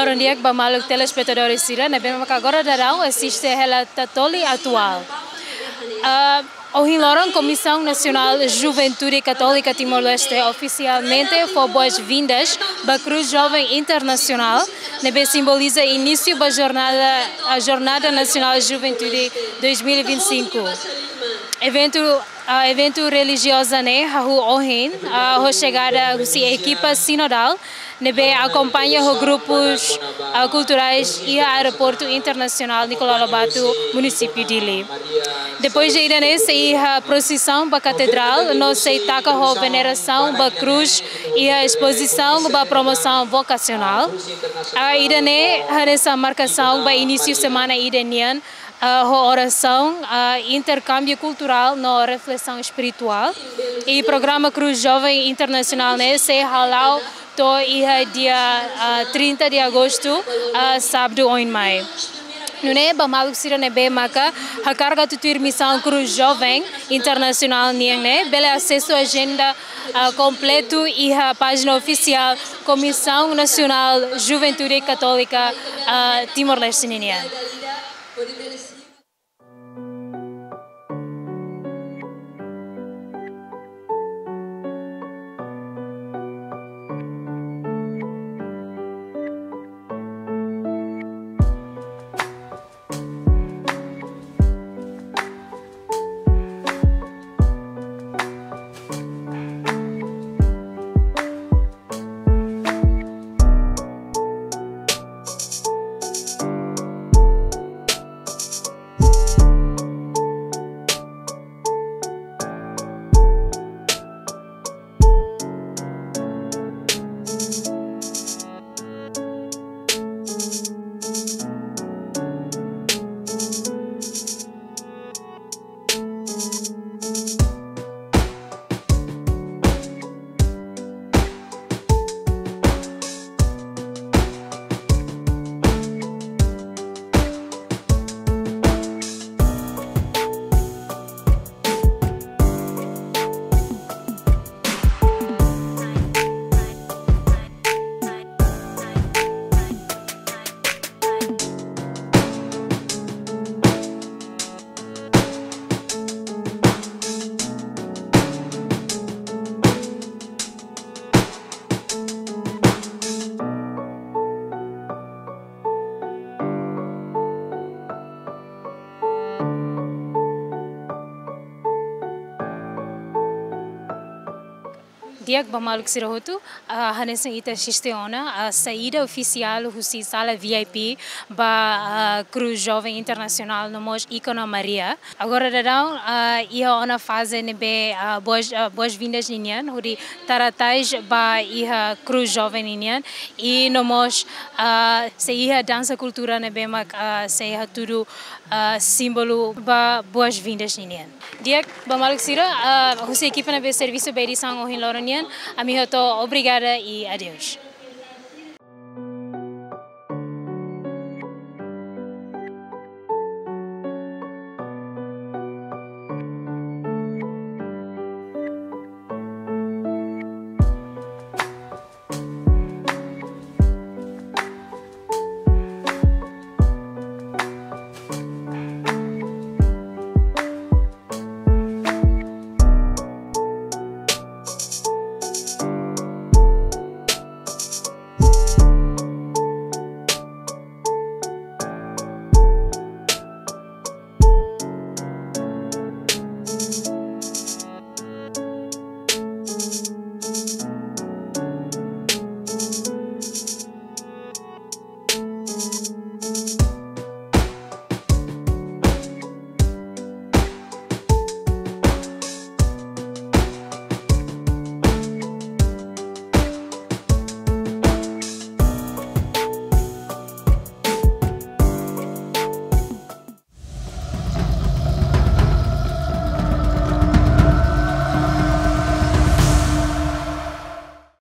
bom dia para os telespectadores sira, na bem agora darão assiste a Tatoli atual. A Comissão Nacional de Juventude Católica Timor-Leste oficialmente foi boas-vindas para a Cruz Jovem Internacional, que simboliza o início da Jornada Nacional de Juventude 2025. Evento religioso a chegada da equipa sinodal, que acompanha os grupos culturais e o aeroporto internacional Nicolau Lobato, município de Dili. Depois de ir a procissão para a catedral, nós aceitamos a veneração da cruz e a exposição da promoção vocacional. A nessa marcação para início de semana iraniana, a oração, a intercâmbio cultural na reflexão espiritual e o programa Cruz Jovem Internacional se halau dia 30 de agosto, sábado 1 de maio. No Bamaluk Sira Nebe Maka, a carga de missão Cruz Jovem Internacional Niang bela acesso à agenda completo e a página oficial Comissão Nacional Juventude Católica Timor-Leste. Diak Bamaluk Sirahotu, Hanesang ita Sisteona, a saída oficial Husi Sala VIP ba Cruz Jovem Internacional no Mos Icona Maria. Agora darão ia ona fase nebe boas-vindas ninyan, huri taratais ba ia Cruz Jovem ninyan e no Mos se ia dança cultura nebe mak se ia tudo símbolo ba boas-vindas ninyan. Diak Bamaluk Sira, Husi equipa nebe serviço berição o Hiloronian. A mim eu estou obrigada e adeus.